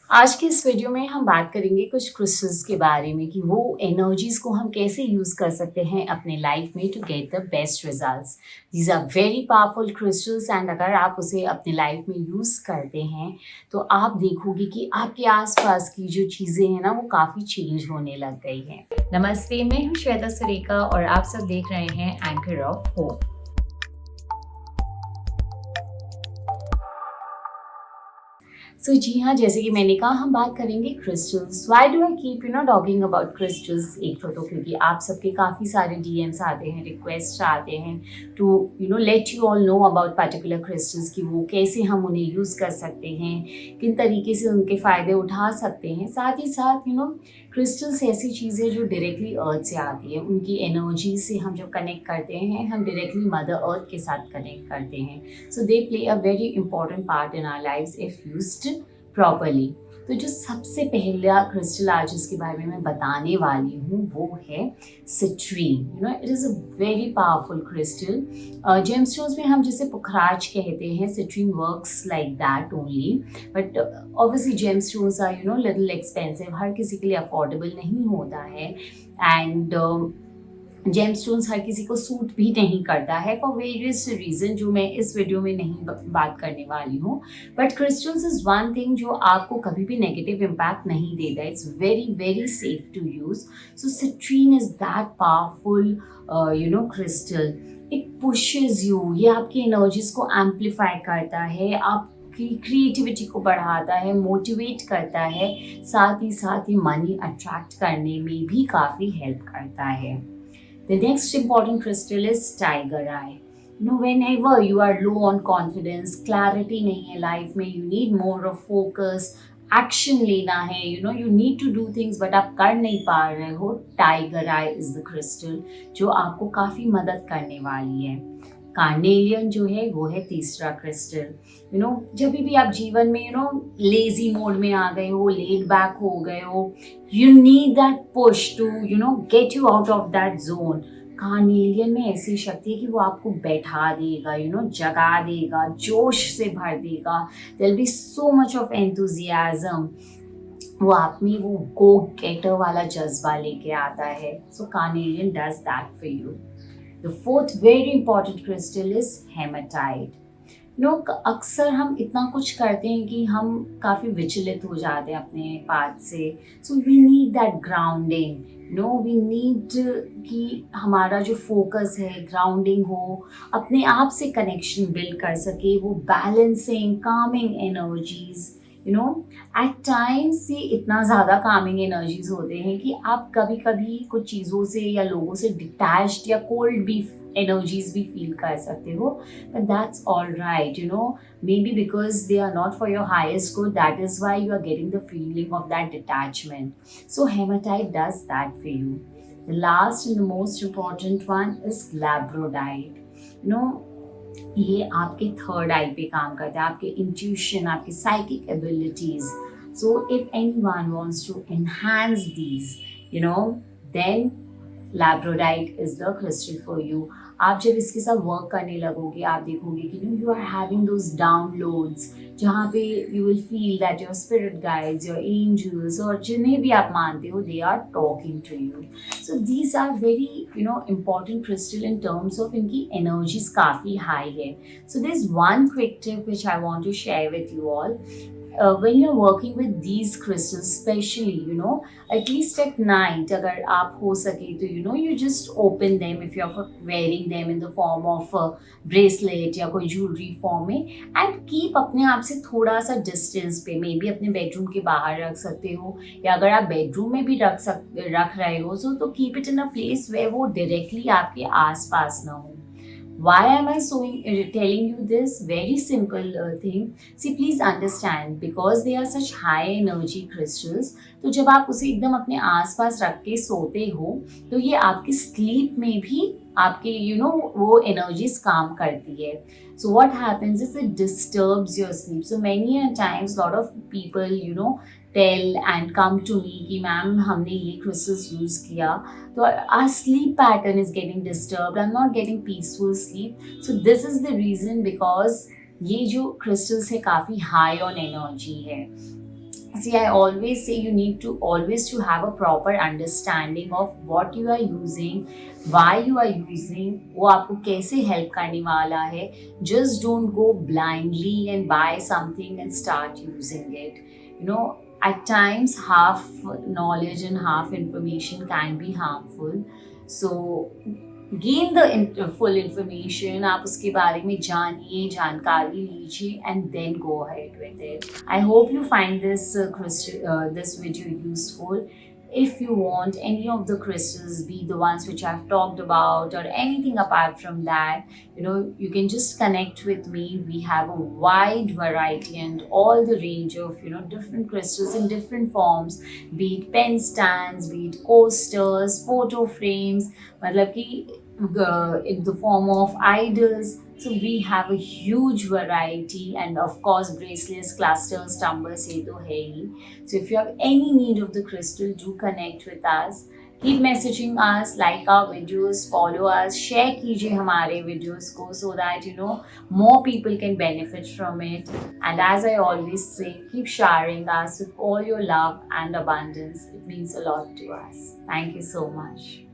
आज की इस वीडियो में हम बात करेंगे कुछ क्रिस्टल्स के बारे में कि वो एनर्जीज को हम कैसे यूज कर सकते हैं अपने लाइफ में to get the best results. These are very powerful crystals and अगर आप उसे अपने लाइफ में यूज करते हैं तो आप देखोगे कि आपके आसपास की जो चीज़ें हैं ना वो काफ़ी चेंज होने लग गई हैं। नमस्ते, मैं हूँ श्वेता सुरेखा और आप सब देख रहे हैं एंकर ऑफ होप। जी हाँ, जैसे कि मैंने कहा हम बात करेंगे crystals. Why do I keep talking about crystals. एक तो क्योंकि आप सबके काफ़ी सारे डीएम्स आते हैं, रिक्वेस्ट आते हैं to let you all know about particular crystals कि वो कैसे हम उन्हें यूज़ कर सकते हैं, किन तरीके से उनके फ़ायदे उठा सकते हैं। साथ ही साथ क्रिस्टल्स ऐसी चीज़ें जो डायरेक्टली अर्थ से आती है, उनकी एनर्जी से हम जब कनेक्ट करते हैं हम डायरेक्टली मदर अर्थ के साथ कनेक्ट करते हैं। So they play a very important part in our lives if used properly. तो जो सबसे पहला क्रिस्टल आज जिसके बारे में मैं बताने वाली हूँ वो है citrine. It is a very powerful crystal. Gemstones में हम जिसे पुखराज कहते हैं, citrine works like that only. But obviously gemstones are little expensive, हर किसी के लिए अफोर्डेबल नहीं होता है। एंड जेमस्टोन्स हर किसी को सूट भी नहीं करता है फॉर वेरियस रीजन जो मैं इस वीडियो में नहीं बात करने वाली हूँ। But crystals is one thing जो आपको कभी भी नेगेटिव इम्पैक्ट नहीं देता। It's very very safe to use. So citrine is that powerful crystal. It pushes you, ये आपकी एनर्जीज को एम्पलीफाई करता है, आप की क्रिएटिविटी को बढ़ाता है, मोटिवेट करता है, साथ ही मनी अट्रैक्ट करने में भी काफ़ी हेल्प करता है। The next important crystal is tiger eye. Whenever you are low on confidence, clarity नहीं है लाइफ में, you need more of focus, action लेना है, you need to do things but आप कर नहीं पा रहे हो, tiger I is the crystal जो आपको काफ़ी मदद करने वाली है। कार्नेलियन जो है वो है तीसरा क्रिस्टल। जब भी आप जीवन में लेजी मोड में आ गए हो, लेड बैक हो गए हो, you need that push to get you out of that zone. Carnelian में ऐसी शक्ति है कि वो आपको बैठा देगा, जगा देगा, जोश से भर देगा। There be so much of enthusiasm, वो आप में वो गो गेटर वाला जज्बा लेके आता है। So carnelian does that for you. The fourth very important crystal is hematite. अक्सर हम इतना कुछ करते हैं कि हम काफ़ी विचलित हो जाते हैं अपने पाथ से। So we need that grounding. We need कि हमारा जो फोकस है ग्राउंडिंग हो, अपने आप से कनेक्शन बिल्ड कर सके, वो balancing calming energies. At times ये इतना ज़्यादा कामिंग एनर्जीज होते हैं कि आप कभी कभी कुछ चीज़ों से या लोगों से डिटैच्ड या कोल्ड भी एनर्जीज भी फील कर सकते हो। But that's all right, maybe because they are not for your highest good, that is why you are getting the feeling of that detachment. So hematite does that for you. The last and the most important one is labradorite. ये आपके third आई पे काम करता है, आपके intuition, आपके psychic abilities. So if anyone wants to enhance these, then labradorite is the crystal for you. आप जब इसके साथ वर्क करने लगोगे आप देखोगे कि you are having those downloads जहाँ पे you will feel that your spirit guides, your angels और जिन्हें भी आप मानते हो, they are talking to you. So these are very important crystal in terms of इनकी energies काफ़ी हाई है। So there's one quick tip which I want to share with you all. When you're working with these crystals, especially, at least at night, अगर आप हो सके तो you just open them if you're wearing them in the form of a bracelet या कोई jewelry form में, and keep अपने आप से थोड़ा सा distance पे, मे बी अपने बेडरूम के बाहर रख सकते हो या अगर आप बेडरूम में भी रख रहे हो तो keep it in a place where वो directly आपके आस पास ना हो। Why am I telling you this? Very simple thing. See, please understand, because they are such high energy crystals. तो जब आप उसे एकदम अपने आसपास रख के सोते हो तो ये आपकी स्लीप में भी आपके वो एनर्जीज काम करती है। So what happens is it disturbs your sleep. So many a times lot of people tell and come to me कि मैम हमने ये crystals use किया तो our sleep pattern is getting disturbed, I'm not getting peaceful sleep. So this is the reason, because ये जो crystals है काफ़ी high on energy है। See, I always say you need to always to have a proper understanding of what you are using, why you are using, वो आपको कैसे help करने वाला है. Just don't go blindly and buy something and start using it. You know, at times half knowledge and half information can be harmful. So gain the full information, आप उसके बारे में जानिए, जानकारी लीजिए and then go ahead with it. I hope you find this video useful. If you want any of the crystals, be the ones which I've talked about or anything apart from that, you can just connect with me. We have a wide variety and all the range of different crystals in different forms, be it pen stands, be it coasters, photo frames, मतलब कि in the form of idols. So we have a huge variety, and of course bracelets, clusters, tumbers, ये तो है ही. So if you have any need of the crystal, do connect with us. Keep messaging us, like our videos, follow us, share कीजिए हमारे videos को, so that more people can benefit from it. And as I always say, keep showering us with all your love and abundance. It means a lot to us. Thank you so much.